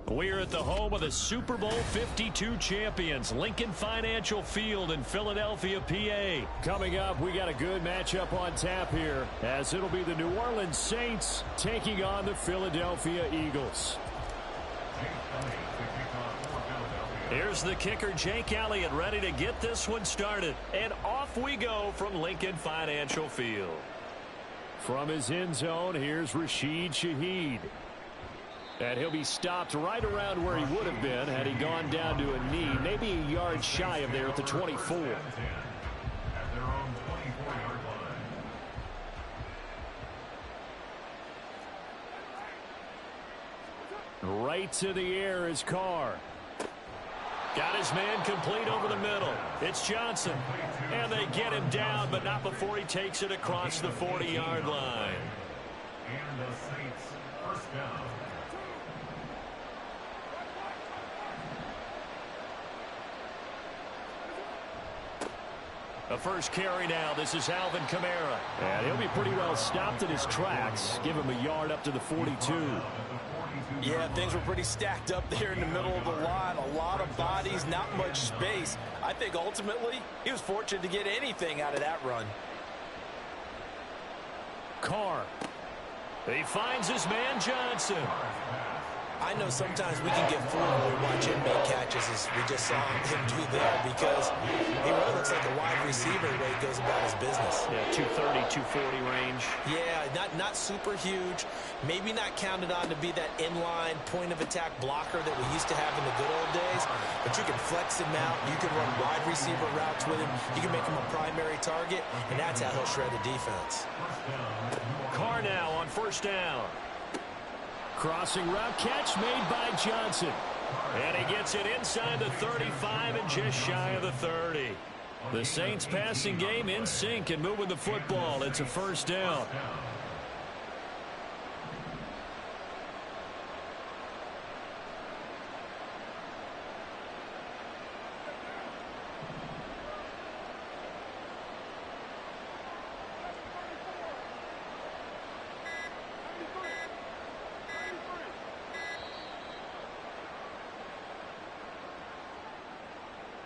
We're at the home of the Super Bowl 52 champions, Lincoln Financial Field in Philadelphia, PA. Coming up, we got a good matchup on tap here, as it'll be the New Orleans Saints taking on the Philadelphia Eagles. Here's the kicker, Jake Elliott, ready to get this one started. And off we go from Lincoln Financial Field. From his end zone, here's Rashid Shaheed. And he'll be stopped right around where he would have been had he gone down to a knee, maybe a yard shy of there at the 24. Right to the air is Carr. Got his man complete over the middle. It's Johnson. And they get him down, but not before he takes it across the 40-yard line. And the Saints first down. A first carry now. This is Alvin Kamara. And he'll be pretty well stopped in his tracks. Give him a yard up to the 42. Yeah, things were pretty stacked up there in the middle of the line. A lot of bodies, not much space. I think ultimately he was fortunate to get anything out of that run. Carr. He finds his man Johnson. I know sometimes we can get fooled when we watch him make catches, as we just saw him do there, because he really looks like a wide receiver the way he goes about his business. Yeah, 230, 240 range. Yeah, not super huge. Maybe not counted on to be that inline point-of-attack blocker that we used to have in the good old days, but you can flex him out. You can run wide receiver routes with him. You can make him a primary target, and that's how he'll shred a defense. Carr now on first down. Crossing route catch made by Johnson. And he gets it inside the 35 and just shy of the 30. The Saints passing game in sync and moving the football. It's a first down.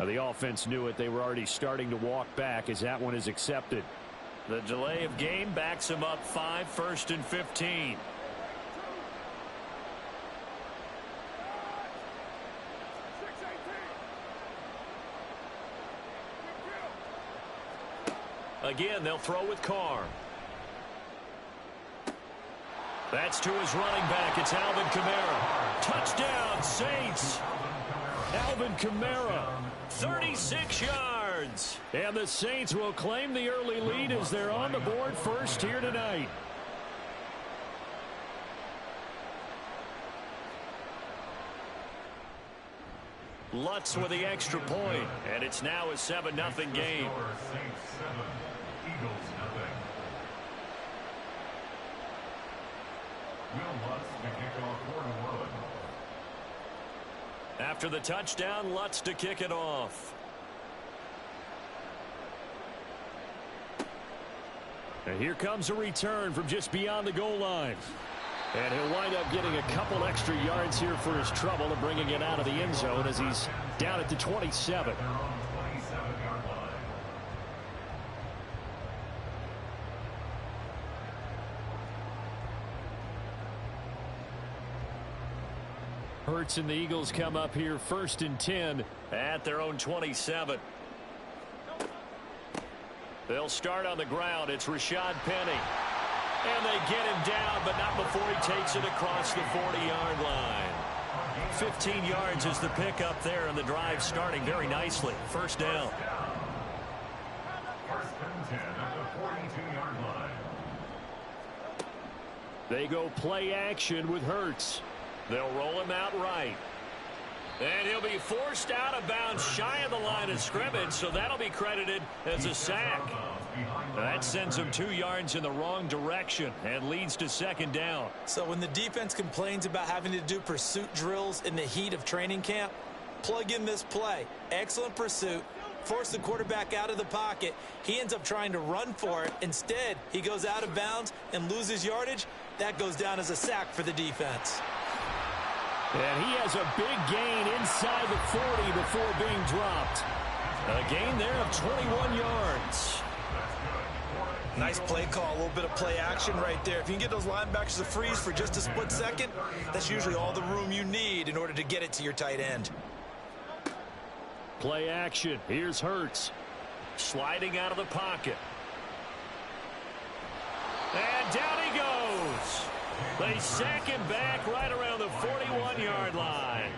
The offense knew it. They were already starting to walk back as that one is accepted. The delay of game backs him up 5, 1st and 15. Again, they'll throw with Carr. That's to his running back. It's Alvin Kamara. Touchdown, Saints. Alvin Kamara, 36 yards. And the Saints will claim the early lead as they're on the board first here tonight. Lutz with the extra point, and it's now a 7-0 game. After the touchdown, Lutz to kick it off. And here comes a return from just beyond the goal line. And he'll wind up getting a couple extra yards here for his trouble and bringing it out of the end zone as he's down at the 27. Hurts and the Eagles come up here 1st and 10 at their own 27. They'll start on the ground. It's Rashad Penny. And they get him down, but not before he takes it across the 40-yard line. 15 yards is the pickup there, and the drive starting very nicely. First down. First and 10 at the 42-yard line. They go play action with Hurts. They'll roll him out right. And he'll be forced out of bounds shy of the line of scrimmage, so that'll be credited as a sack. That sends him 2 yards in the wrong direction and leads to second down. So when the defense complains about having to do pursuit drills in the heat of training camp, plug in this play. Excellent pursuit. Force the quarterback out of the pocket. He ends up trying to run for it. Instead, he goes out of bounds and loses yardage. That goes down as a sack for the defense. And he has a big gain inside the 40 before being dropped. A gain there of 21 yards. Nice play call, a little bit of play action right there. If you can get those linebackers to freeze for just a split second, that's usually all the room you need in order to get it to your tight end. Play action. Here's Hurts. Sliding out of the pocket. And down he goes. They sack him back right around the 41-yard line.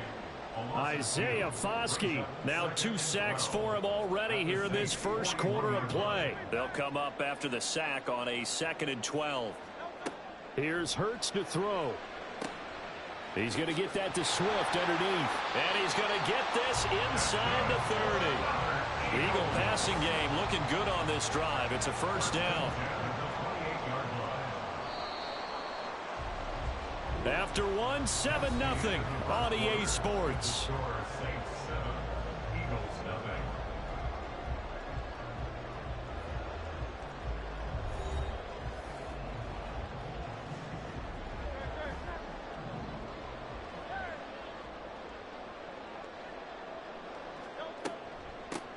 Isaiah Foskey, now 2 sacks for him already here in this first quarter of play. They'll come up after the sack on a 2nd and 12. Here's Hurts to throw. He's going to get that to Swift underneath. And he's going to get this inside the 30. Eagle passing game looking good on this drive. It's a first down. After 1, 7-0 on EA Sports.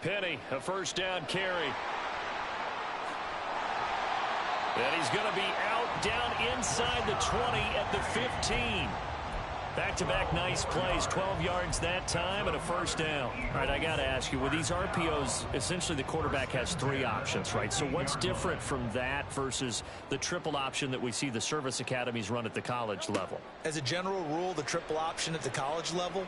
Penny, a first down carry. And he's going to be out down inside the 20 at the 15. Back-to-back nice plays, 12 yards that time and a first down. All right, I got to ask you, with these RPOs, essentially the quarterback has 3 options, right? So what's different from that versus the triple option that we see the service academies run at the college level? As a general rule, the triple option at the college level,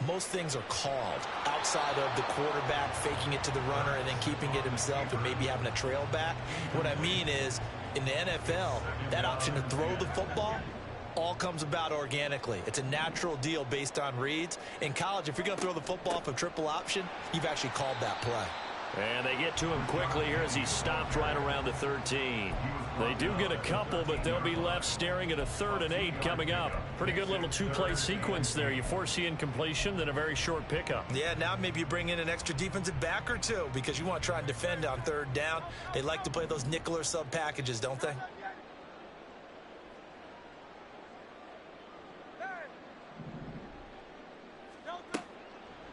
most things are called outside of the quarterback faking it to the runner and then keeping it himself and maybe having a trail back. What I mean is, in the NFL, that option to throw the football all comes about organically. It's a natural deal based on reads. In college, if you're going to throw the football off a triple option, you've actually called that play. And they get to him quickly here as he stopped right around the 13. They do get a couple, but they'll be left staring at a 3rd and 8 coming up. Pretty good little 2-play sequence there. You force the incompletion, then a very short pickup. Yeah, now maybe you bring in an extra defensive back or 2 because you want to try and defend on 3rd down. They like to play those nickel or sub packages, don't they?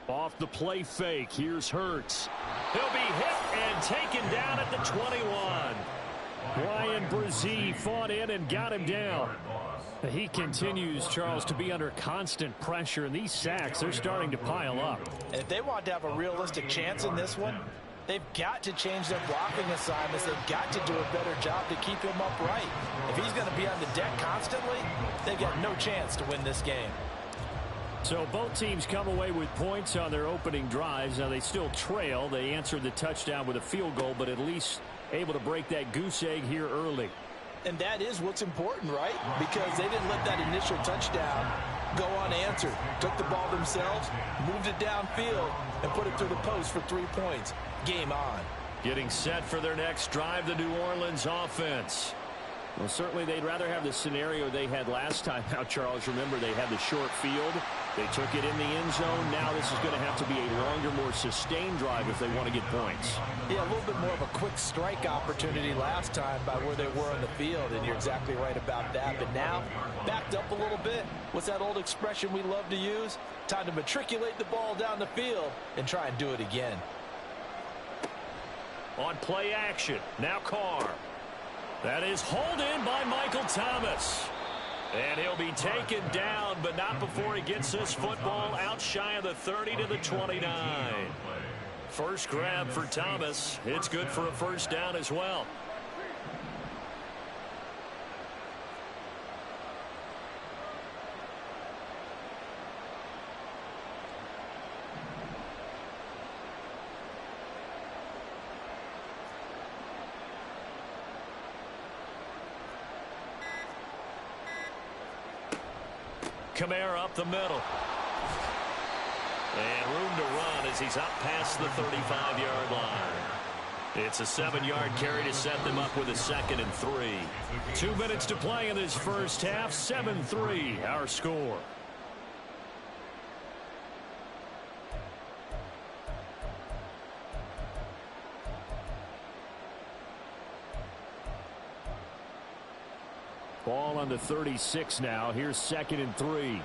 Off the play fake, here's Hurts. He'll be hit and taken down at the 21. Brian Brzee fought in and got him down. He continues, Charles, to be under constant pressure, and these sacks, they're starting to pile up. And if they want to have a realistic chance in this one, they've got to change their blocking assignments. They've got to do a better job to keep him upright. If he's going to be on the deck constantly, they've got no chance to win this game. So both teams come away with points on their opening drives. Now they still trail. They answered the touchdown with a field goal, but at least able to break that goose egg here early. And that is what's important, right? Because they didn't let that initial touchdown go unanswered. Took the ball themselves, moved it downfield, and put it through the post for 3 points. Game on. Getting set for their next drive, the New Orleans offense. Well, certainly they'd rather have the scenario they had last time out, Charles. Remember, they had the short field. They took it in the end zone. Now this is going to have to be a longer, more sustained drive if they want to get points. Yeah, a little bit more of a quick strike opportunity last time by where they were on the field, and you're exactly right about that. But now, backed up a little bit. What's that old expression we love to use? Time to matriculate the ball down the field and try and do it again. On play action, now Carr. That is hauled in by Michael Thomas. And he'll be taken down, but not before he gets this football out shy of the 30 to the 29. First grab for Thomas. It's good for a first down as well. Kamara up the middle. And room to run as he's up past the 35-yard line. It's a 7-yard carry to set them up with a 2nd and 3. 2 minutes to play in this first half. 7-3 our score. Ball on on the 36 now. Here's 2nd and 3.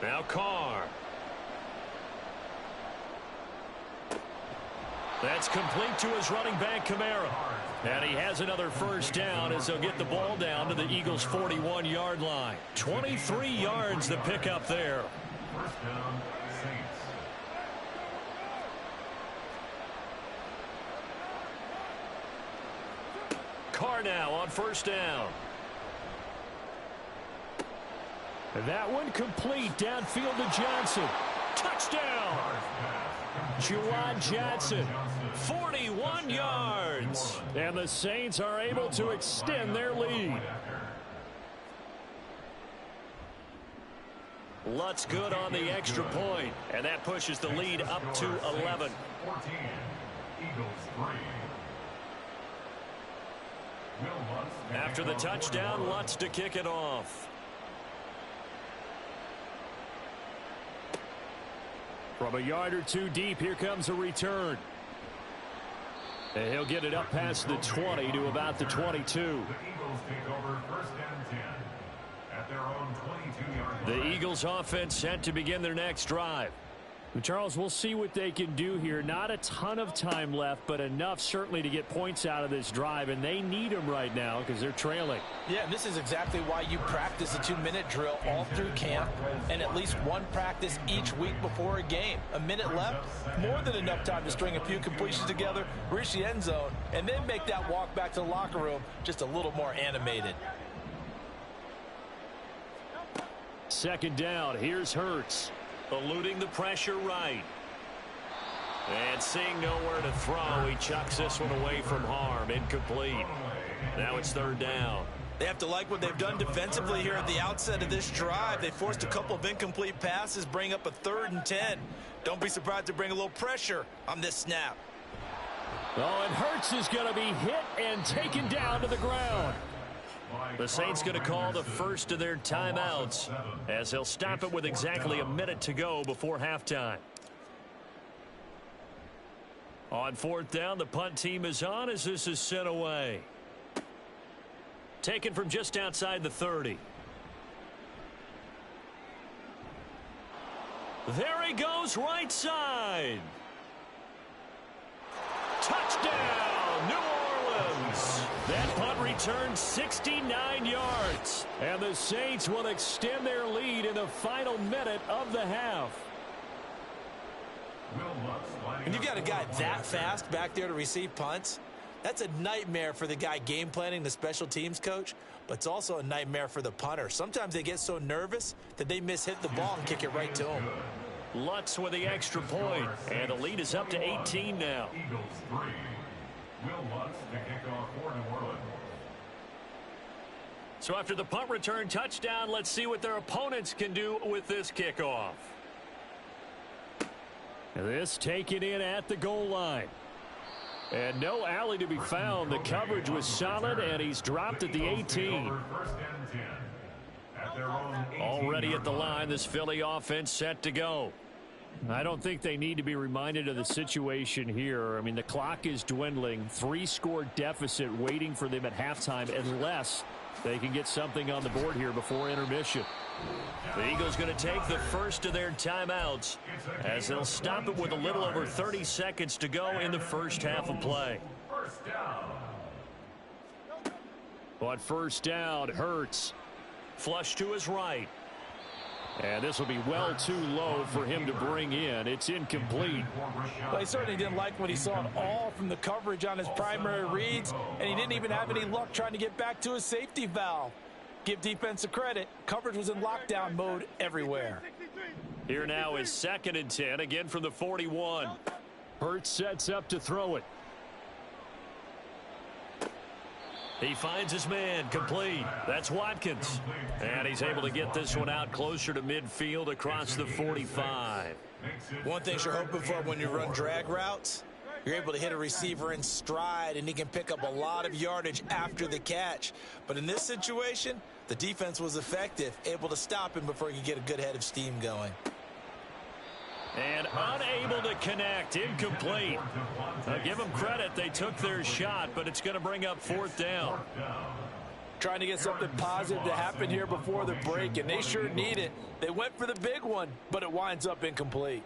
Now Carr. That's complete to his running back, Kamara. And he has another first down as they'll get the ball down to the Eagles' 41-yard line. 23 yards the pickup there. First down, Saints. Carr now on first down. That one complete downfield to Johnson. Touchdown! Juwan Johnson, 41 yards. And the Saints are able to extend their lead. Lutz good on the extra point, and that pushes the lead up to 11. 14, Eagles 3. After the touchdown, Lutz to kick it off. From a yard or two deep, here comes a return. And he'll get it up past the 20 to about the 22. The Eagles take over 1st and 10 at their own 22-yard line. The Eagles offense set to begin their next drive. Charles, we'll see what they can do here. Not a ton of time left, but enough certainly to get points out of this drive, and they need them right now because they're trailing. Yeah, and this is exactly why you practice a 2-minute drill all through camp and at least one practice each week before a game. A minute left, more than enough time to string a few completions together, reach the end zone, and then make that walk back to the locker room just a little more animated. 2nd down, here's Hurts. Eluding the pressure right. And seeing nowhere to throw, he chucks this one away from harm. Incomplete. Now it's 3rd down. They have to like what they've done defensively here at the outset of this drive. They forced a couple of incomplete passes, bring up a 3rd and 10. Don't be surprised to bring a little pressure on this snap. Oh, and Hurts is going to be hit and taken down to the ground. The Saints going to call the first of their timeouts as they'll stop it with exactly a minute to go before halftime. On 4th down, the punt team is on as this is sent away. Taken from just outside the 30. There he goes, right side. Touchdown, New Orleans. That punt returned 69 yards. And the Saints will extend their lead in the final minute of the half. And you've got a guy that fast back there to receive punts. That's a nightmare for the guy game planning, the special teams coach, but it's also a nightmare for the punter. Sometimes they get so nervous that they mishit the ball and kick it right to him. Lutz with the extra point, and the lead is up to 18 now. Eagles 3. Will Lutz to kick off for New Orleans. So after the punt return touchdown, let's see what their opponents can do with this kickoff. This taken in at the goal line. And no alley to be found. The coverage was solid, and he's dropped at the 18. Already at the line, this Philly offense set to go. I don't think they need to be reminded of the situation here. I mean, the clock is dwindling. 3-score deficit waiting for them at halftime unless they can get something on the board here before intermission. The Eagles going to take the first of their timeouts as they'll stop it with a little over 30 seconds to go in the first half of play. On first down, Hurts. Flush to his right. And this will be well too low for him to bring in. It's incomplete. Well, he certainly didn't like what he saw at all from the coverage on his primary reads, and he didn't even have any luck trying to get back to his safety valve. Give defense a credit. Coverage was in lockdown mode everywhere. Here now is 2nd and 10, again from the 41. Hurts sets up to throw it. He finds his man, complete. That's Watkins. And he's able to get this one out closer to midfield across the 45. One thing you're hoping for when you run drag routes, you're able to hit a receiver in stride, and he can pick up a lot of yardage after the catch. But in this situation, the defense was effective, able to stop him before he could get a good head of steam going. And unable to connect. Incomplete. I'll give them credit. They took their shot, but it's going to bring up fourth down. Trying to get something positive to happen here before the break, and they sure need it. They went for the big one, but it winds up incomplete.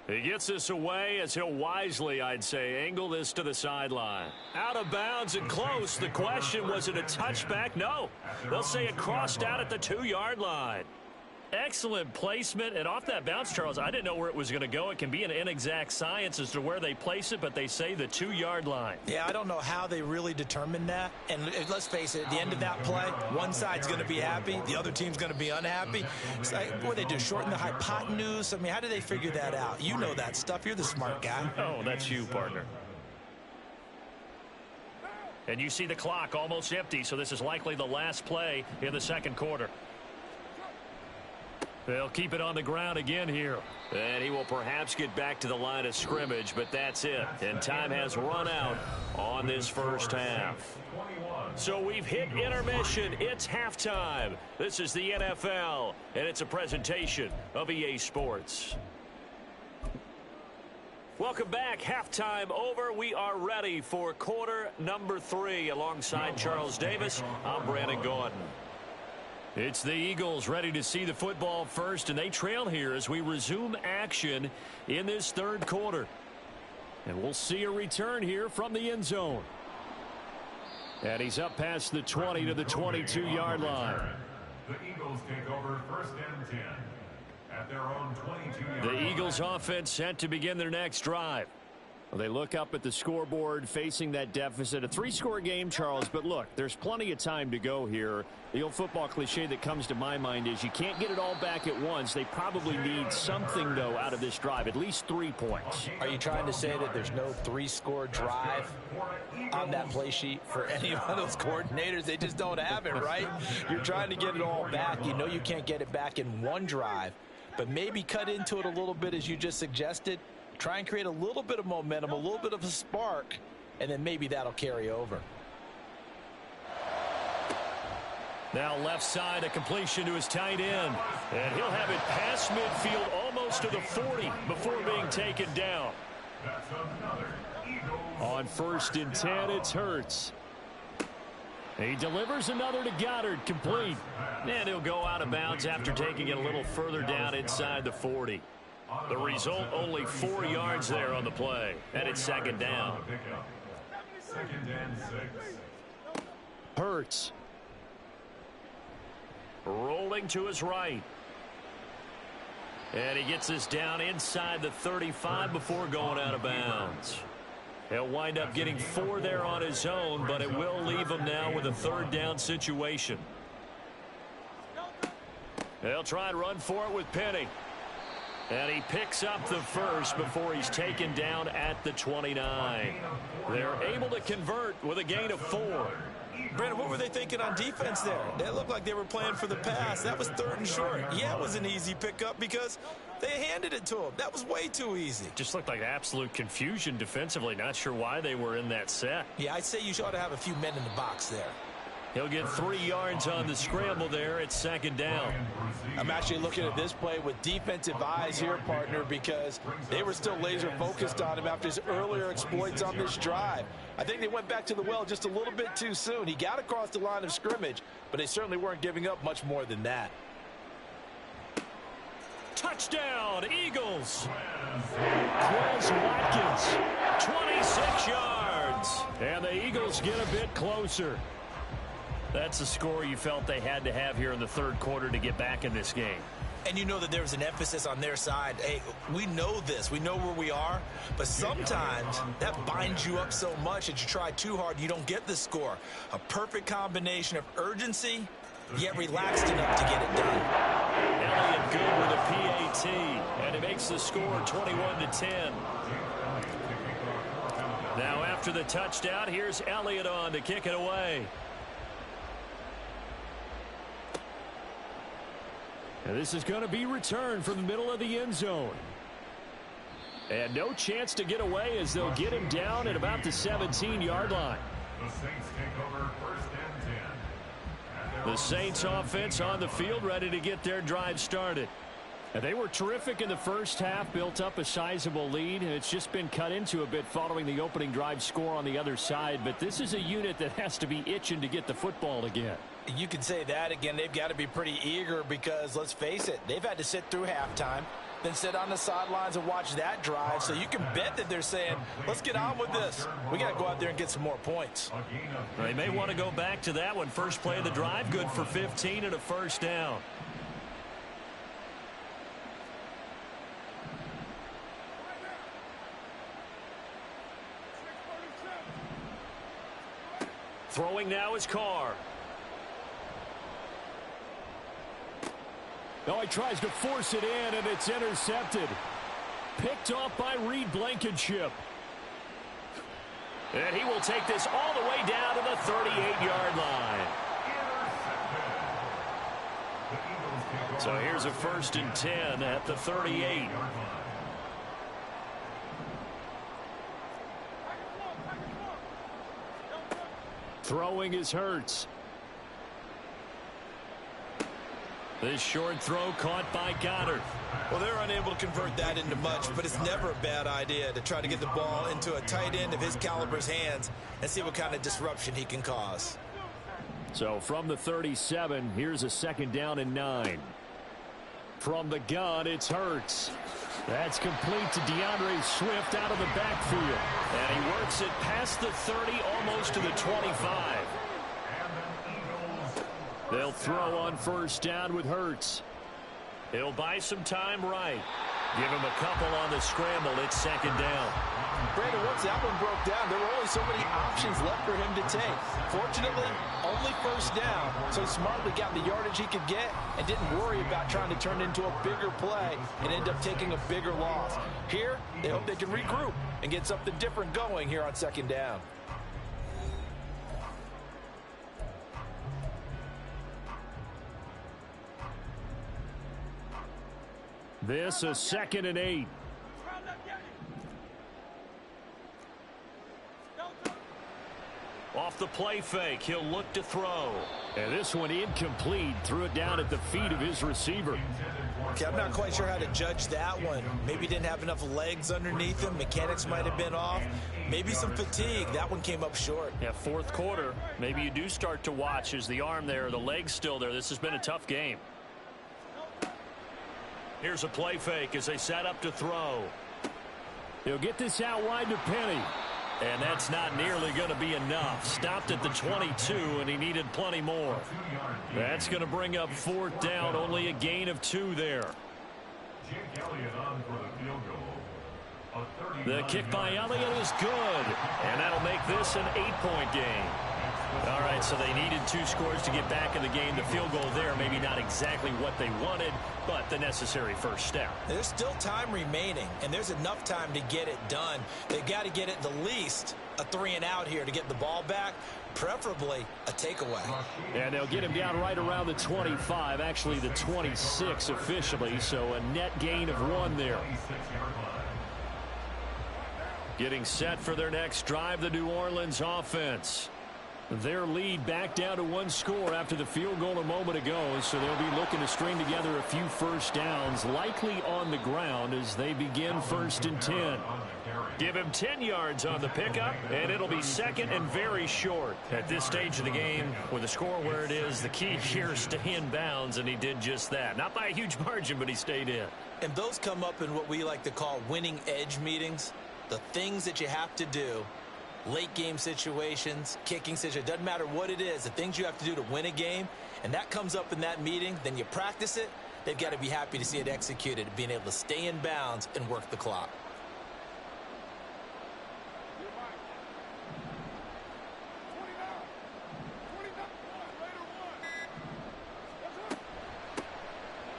He gets this away as he'll wisely, I'd say, angle this to the sideline. Out of bounds and close. The question, was it a touchback? No. They'll say it crossed out at the 2-yard line. Excellent placement, and off that bounce, Charles, I didn't know where it was going to go. It can be an inexact science as to where they place it, but they say the 2-yard line. Yeah, I don't know how they really determined that. And let's face it, at the end of that play, one side's going to be happy, the other team's going to be unhappy. It's like, what do they do, shorten the hypotenuse? I mean, how do they figure that out? You know that stuff. You're the smart guy. Oh, that's you, partner. And you see the clock almost empty, so this is likely the last play in the second quarter. They'll keep it on the ground again here. And he will perhaps get back to the line of scrimmage, but that's it. And time has run out on this first half. So we've hit intermission. It's halftime. This is the NFL, and it's a presentation of EA Sports. Welcome back. Halftime over. We are ready for quarter number 3. Alongside Charles Davis, I'm Brandon Gordon. It's the Eagles ready to see the football first, and they trail here as we resume action in this third quarter. And we'll see a return here from the end zone. And he's up past the 20 to the 22-yard line. The Eagles take over first and 10 at their own 22-yard line. The Eagles offense set to begin their next drive. Well, they look up at the scoreboard facing that deficit. A 3-score game, Charles, but look, there's plenty of time to go here. The old football cliche that comes to my mind is you can't get it all back at once. They probably need something, though, out of this drive, at least 3 points. Are you trying to say that there's no 3-score drive on that play sheet for any of those coordinators? They just don't have it, right? You're trying to get it all back. You know you can't get it back in one drive, but maybe cut into it a little bit as you just suggested. Try and create a little bit of momentum, a little bit of a spark, and then maybe that'll carry over. Now left side, a completion to his tight end. And he'll have it past midfield almost to the 40 before being taken down. On first and 10, it's Hurts. He delivers another to Goddard, complete. And he'll go out of bounds after taking it a little further down inside the 40. The result, only 4 yards there on the play. And it's second down. Second and 6. Hurts. Rolling to his right. And he gets this down inside the 35 before going out of bounds. He'll wind up getting 4 there on his own, but it will leave him now with a third down situation. They'll try and run for it with Penny. And he picks up the first before he's taken down at the 29. They're able to convert with a gain of 4. Brandon, what were they thinking on defense there? They looked like they were playing for the pass. That was third and short. Yeah, it was an easy pickup because they handed it to him. That was way too easy. Just looked like absolute confusion defensively. Not sure why they were in that set. Yeah, I'd say you ought to have a few men in the box there. He'll get 3 yards on the scramble there. It's second down. I'm actually looking at this play with defensive eyes here, partner, because they were still laser focused on him after his earlier exploits on this drive. I think they went back to the well just a little bit too soon. He got across the line of scrimmage, but they certainly weren't giving up much more than that. Touchdown, Eagles. Chris Watkins, 26 yards. And the Eagles get a bit closer. That's the score you felt they had to have here in the third quarter to get back in this game. And you know that there's an emphasis on their side. Hey, we know this. We know where we are. But sometimes that binds you up so much that you try too hard, you don't get the score. A perfect combination of urgency, yet relaxed enough to get it done. Elliott good with a PAT. And it makes the score 21-10. Now after the touchdown, here's Elliott on to kick it away. And this is going to be returned from the middle of the end zone. And no chance to get away as they'll get him down at about the 17-yard line. The Saints take over first and 10. The Saints offense on the field ready to get their drive started. And they were terrific in the first half, built up a sizable lead, and it's just been cut into a bit following the opening drive score on the other side. But this is a unit that has to be itching to get the football again. You can say that again. They've got to be pretty eager because, let's face it, they've had to sit through halftime, then sit on the sidelines and watch that drive. So you can bet that they're saying, let's get on with this. We got to go out there and get some more points. They may want to go back to that one. First play of the drive, good for 15 and a first down. Throwing now is Carr. Oh, he tries to force it in, and it's intercepted. Picked off by Reed Blankenship. And he will take this all the way down to the 38-yard line. So here's a 1st and 10 at the 38. Throwing is Hurts. This short throw caught by Goddard. Well, they're unable to convert that into much, but it's never a bad idea to try to get the ball into a tight end of his caliber's hands and see what kind of disruption he can cause. So from the 37, here's a 2nd down and 9. From the gun, it's Hurts. That's complete to DeAndre Swift out of the backfield. And he works it past the 30, almost to the 25. They'll throw on 1st down with Hurts. He'll buy some time right. Give him a couple on the scramble. It's 2nd down. Brandon, once that one broke down, there were only so many options left for him to take. Fortunately, only 1st down, so he smartly got the yardage he could get and didn't worry about trying to turn it into a bigger play and end up taking a bigger loss. Here, they hope they can regroup and get something different going here on 2nd down. This a 2nd and 8. Off the play fake, he'll look to throw. And this one incomplete. Threw it down at the feet of his receiver. Okay, I'm not quite sure how to judge that one. Maybe didn't have enough legs underneath him. Mechanics might have been off. Maybe some fatigue. That one came up short. Yeah, 4th quarter. Maybe you do start to watch as the arm there, the leg's still there. This has been a tough game. Here's a play fake as they set up to throw. He'll get this out wide to Penny. And that's not nearly going to be enough. Stopped at the 22, and he needed plenty more. That's going to bring up 4th down. Only a gain of 2 there. The kick by Elliott is good. And that'll make this an 8-point game. All right, so they needed 2 scores to get back in the game. The field goal there, maybe not exactly what they wanted, but the necessary 1st step. There's still time remaining, and there's enough time to get it done. They've got to get it the least a 3-and-out here to get the ball back, preferably a takeaway. And they'll get him down right around the 25, actually the 26 officially, so a net gain of 1 there. Getting set for their next drive, the New Orleans offense. Their lead back down to 1 score after the field goal a moment ago, so they'll be looking to string together a few 1st downs, likely on the ground as they begin 1st and 10. Give him 10 yards on the pickup, and it'll be 2nd and very short. At this stage of the game, with the score where it is, the key here is stay in bounds, and he did just that. Not by a huge margin, but he stayed in. And those come up in what we like to call winning edge meetings, the things that you have to do. Late game situations, kicking situations, doesn't matter what it is, the things you have to do to win a game, and that comes up in that meeting, then you practice it, they've got to be happy to see it executed, being able to stay in bounds and work the clock.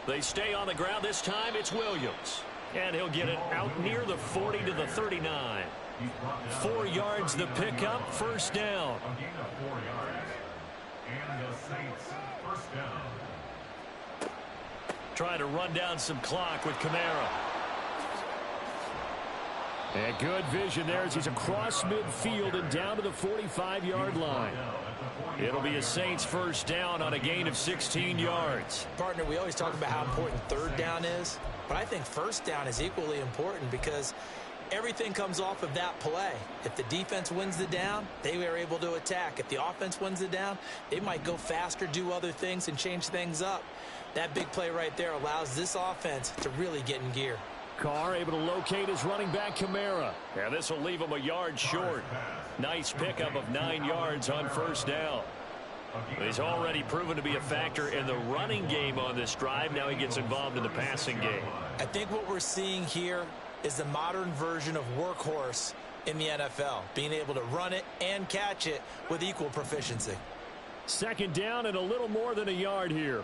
They stay on the ground this time. It's Williams. And he'll get it out near the 40 to the 39. 4 yards the pickup, 1st down. A gain of 4 yards. And the Saints 1st down. Trying to run down some clock with Kamara. And good vision there as he's across midfield and down to the 45-yard line. It'll be a Saints first down on a gain of 16 yards. Partner, we always talk about how important third down is, but I think first down is equally important because everything comes off of that play. If the defense wins the down, they are able to attack. If the offense wins the down, they might go faster, do other things, and change things up. That big play right there allows this offense to really get in gear. Carr able to locate his running back, Kamara. And this will leave him a yard short. Nice pickup of 9 yards on first down. He's already proven to be a factor in the running game on this drive. Now he gets involved in the passing game. I think what we're seeing here is the modern version of workhorse in the NFL, being able to run it and catch it with equal proficiency. Second down and a little more than a yard here.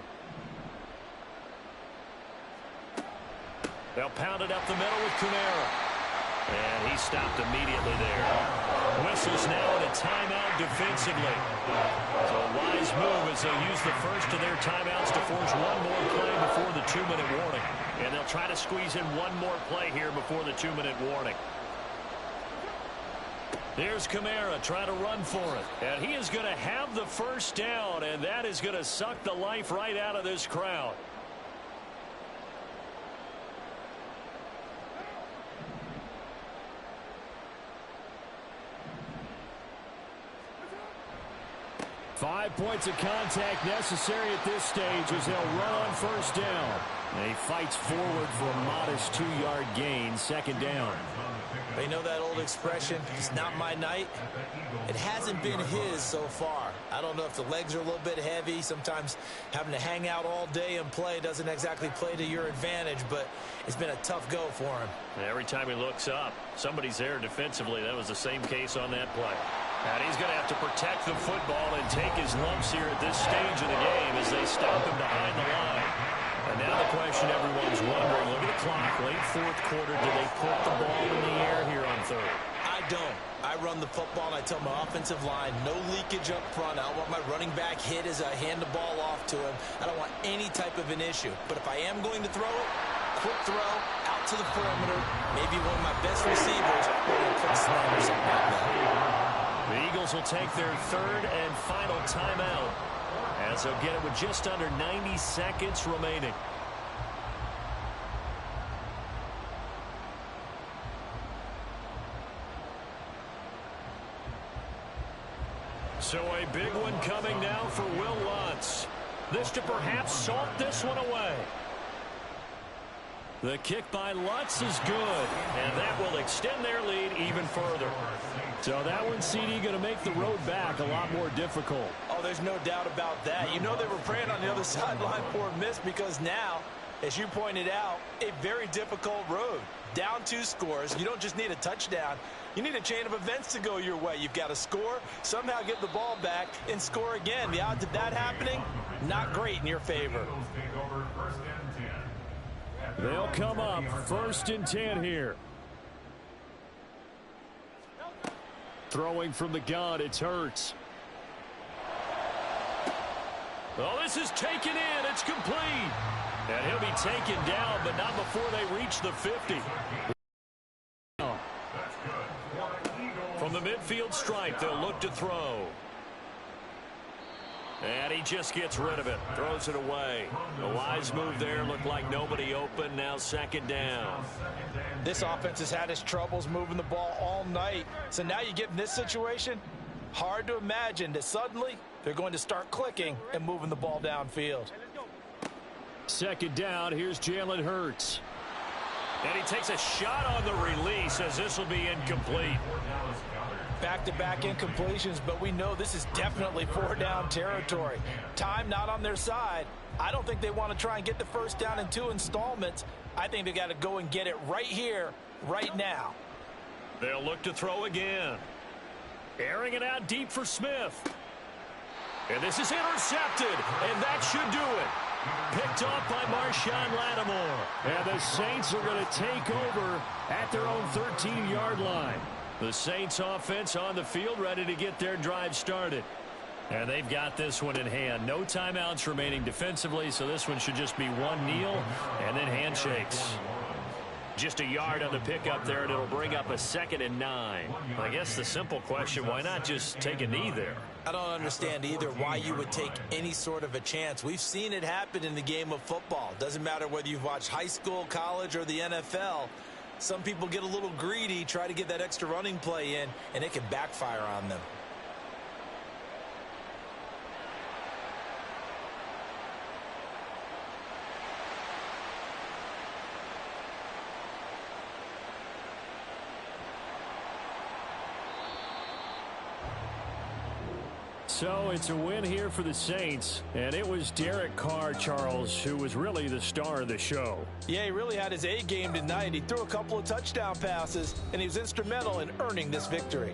They'll pound it up the middle with Kamara. And he stopped immediately there. Whistles now in a timeout defensively. So a wise move as they use the first of their timeouts to force one more play before the 2-minute warning. And they'll try to squeeze in one more play here before the 2-minute warning. Here's Kamara trying to run for it. And he is going to have the first down, and that is going to suck the life right out of this crowd. Five points of contact necessary at this stage as they'll run on first down. And he fights forward for a modest 2-yard gain, second down. You know that old expression, it's not my night? It hasn't been his so far. I don't know if the legs are a little bit heavy. Sometimes having to hang out all day and play doesn't exactly play to your advantage, but it's been a tough go for him. Every time he looks up, somebody's there defensively. That was the same case on that play. And he's going to have to protect the football and take his lumps here at this stage of the game as they stop him behind the line. And now the question everyone's wondering, look at the clock, late fourth quarter, do they put the ball in the air here on third? I don't. I run the football and I tell my offensive line, no leakage up front. I don't want my running back hit as I hand the ball off to him. I don't want any type of an issue. But if I am going to throw it, quick throw, out to the perimeter, maybe one of my best receivers, or a quick slant or something like that. The Eagles will take their third and final timeout as they'll get it with just under 90 seconds remaining. So a big one coming now for Will Lutz. This to perhaps salt this one away. The kick by Lutz is good, and that will extend their lead even further. So that one, CD, going to make the road back a lot more difficult. Oh, there's no doubt about that. You know they were praying on the other sideline for a miss because now, as you pointed out, a very difficult road. Down 2 scores. You don't just need a touchdown. You need a chain of events to go your way. You've got to score, somehow get the ball back, and score again. The odds of that happening, not great in your favor. They'll come up first and 10 here. Throwing from the gun, it's Hurts. Oh, this is taken in. It's complete. And he'll be taken down, but not before they reach the 50. From the midfield stripe, they'll look to throw. And he just gets rid of it. Throws it away. A wise move there. Looked like nobody open. Now second down. This offense has had its troubles moving the ball all night. So now you get in this situation, hard to imagine that suddenly they're going to start clicking and moving the ball downfield. Second down. Here's Jalen Hurts. And he takes a shot on the release as this will be incomplete. Back-to-back incompletions, but we know this is definitely 4-down territory. Time not on their side. I don't think they want to try and get the first down in 2 installments. I think they got to go and get it right here, right now. They'll look to throw again. Airing it out deep for Smith. And this is intercepted, and that should do it. Picked off by Marshawn Lattimore. And the Saints are going to take over at their own 13-yard line. The Saints offense on the field ready to get their drive started. And they've got this one in hand. No timeouts remaining defensively, so this one should just be one kneel and then handshakes. Just a yard on the pickup there, and it'll bring up a 2nd and 9. I guess the simple question, why not just take a knee there? I don't understand either why you would take any sort of a chance. We've seen it happen in the game of football. Doesn't matter whether you've watched high school, college, or the NFL. Some people get a little greedy, try to get that extra running play in, and it can backfire on them. So it's a win here for the Saints, and it was Derek Carr, Charles, who was really the star of the show. Yeah, he really had his A game tonight. He threw a couple of touchdown passes, and he was instrumental in earning this victory.